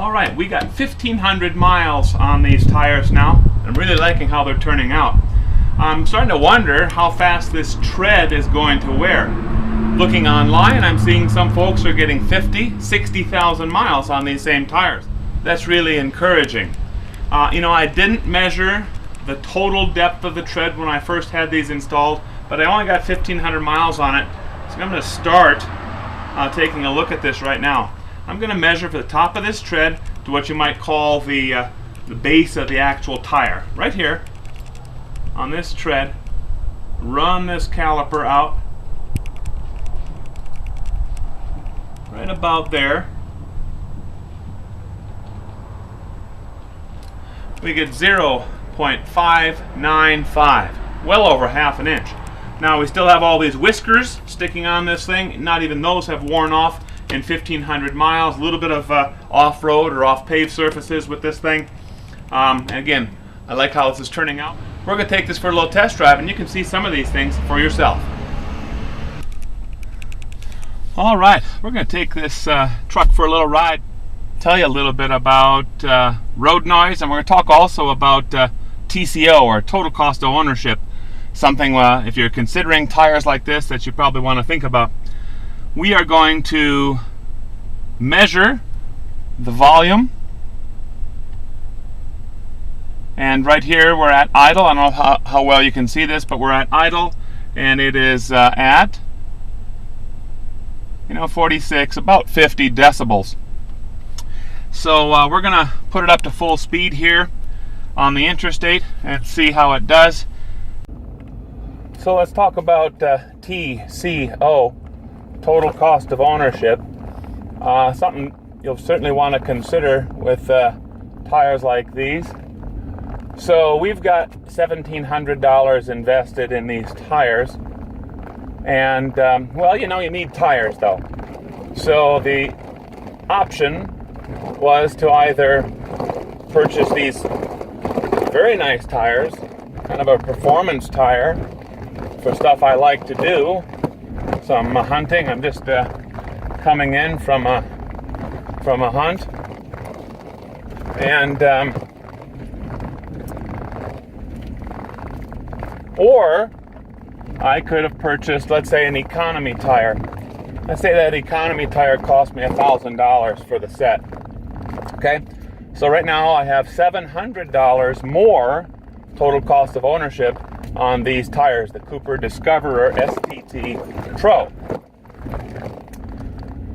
All right, we got 1,500 miles on these tires now. I'm really liking how they're turning out. I'm starting to wonder how fast this tread is going to wear. Looking online, I'm seeing some folks are getting 50, 60,000 miles on these same tires. That's really encouraging. I didn't measure the total depth of the tread when I first had these installed, but I only got 1,500 miles on it. So I'm going to start taking a look at this right now. I'm going to measure for the top of this tread to what you might call the base of the actual tire. Right here on this tread, run this caliper out right about there. We get 0.595, well over half an inch. Now we still have all these whiskers sticking on this thing. Not even those have worn off in 1,500 miles. A little bit of off-road or off-paved surfaces with this thing. And again, I like how this is turning out. We're going to take this for a little test drive, and you can see some of these things for yourself. All right, we're going to take this truck for a little ride, tell you a little bit about road noise, and we're going to talk also about TCO, or total cost of ownership. Something, if you're considering tires like this, that you probably want to think about. We are going to measure the volume, and right here we're at idle. I don't know how well you can see this, but we're at idle, and it is at 46, about 50 decibels. So we're gonna put it up to full speed here on the interstate and see how it does. So let's talk about TCO, total cost of ownership. Something you'll certainly want to consider with tires like these. So we've got $1,700 invested in these tires, and you need tires though. So the option was to either purchase these very nice tires, kind of a performance tire for stuff I like to do, some hunting. I'm just coming in from a hunt, and or I could have purchased, let's say, an economy tire. Let's say that economy tire cost me $1,000 for the set. Okay, so right now I have $700 more total cost of ownership on these tires, the Cooper Discoverer STT Pro.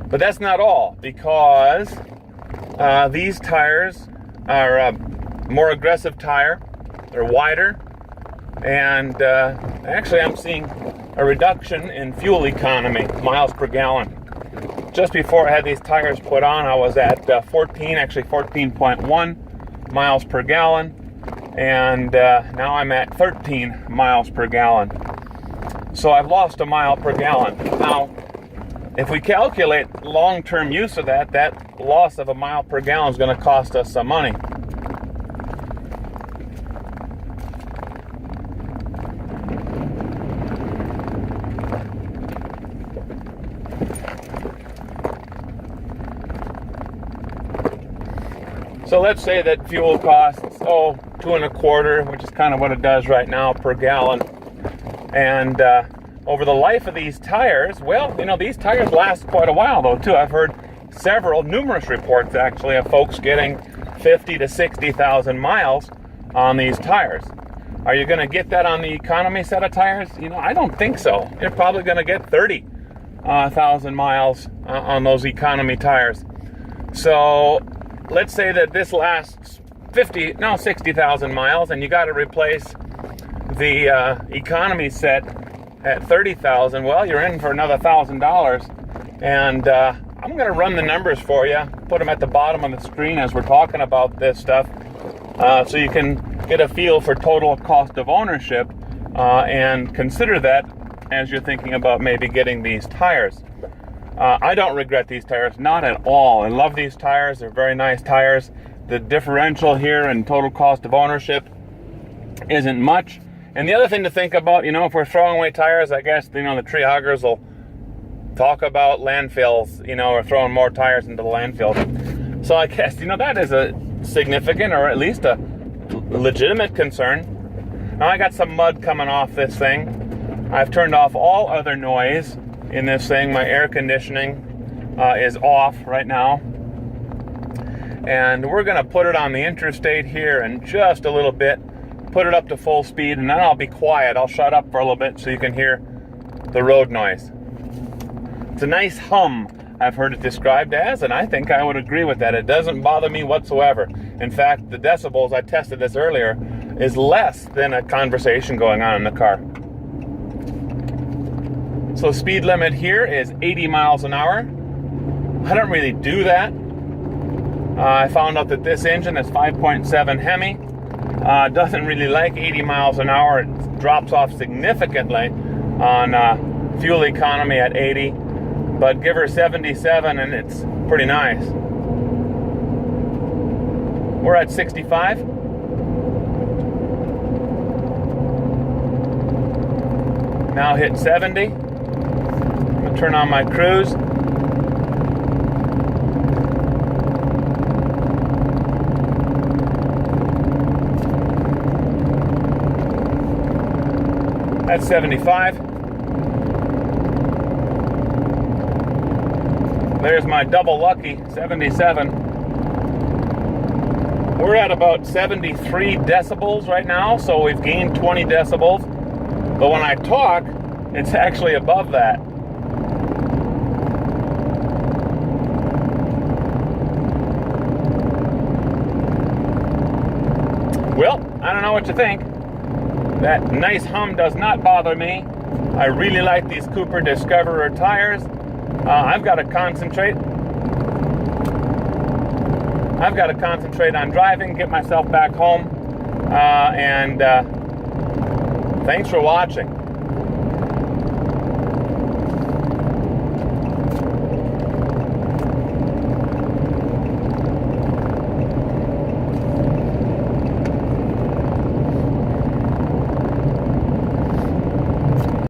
But that's not all, because these tires are a more aggressive tire. They're wider, and actually I'm seeing a reduction in fuel economy, miles per gallon. Just before I had these tires put on, I was at 14.1 miles per gallon, and now I'm at 13 miles per gallon. So I've lost a mile per gallon. Now, if we calculate long-term use of that loss of a mile per gallon is going to cost us some money. So let's say that fuel costs, $2.25, which is kind of what it does right now per gallon. And over the life of these tires, these tires last quite a while though too. I've heard numerous reports actually of folks getting 50 to 60,000 miles on these tires. Are you going to get that on the economy set of tires? I don't think so. You're probably going to get 30,000 miles on those economy tires. So let's say that this lasts 60,000 miles, and you got to replace the economy set at 30,000. Well, you're in for another $1,000, and I'm going to run the numbers for you, put them at the bottom of the screen as we're talking about this stuff, so you can get a feel for total cost of ownership, and consider that as you're thinking about maybe getting these tires. I don't regret these tires, not at all. I love these tires. They're very nice tires. The differential here in total cost of ownership isn't much. And the other thing to think about, if we're throwing away tires, I guess, the tree huggers will talk about landfills, or throwing more tires into the landfill. So I guess, that is a significant, or at least a legitimate concern. Now I got some mud coming off this thing. I've turned off all other noise in this thing. My air conditioning is off right now. And we're going to put it on the interstate here in just a little bit. Put it up to full speed, and then I'll be quiet. I'll shut up for a little bit so you can hear the road noise. It's a nice hum, I've heard it described as, and I think I would agree with that. It doesn't bother me whatsoever. In fact, the decibels, I tested this earlier, is less than a conversation going on in the car. So speed limit here is 80 miles an hour. I don't really do that. I found out that this engine is 5.7 Hemi. Doesn't really like 80 miles an hour. It drops off significantly on fuel economy at 80. But give her 77 and it's pretty nice. We're at 65. Now hit 70. I'm going to turn on my cruise. That's 75. There's my double lucky, 77. We're at about 73 decibels right now, so we've gained 20 decibels. But when I talk, it's actually above that. Well, I don't know what you think. That nice hum does not bother me. I really like these Cooper Discoverer tires. I've got to concentrate on driving, get myself back home. And thanks for watching.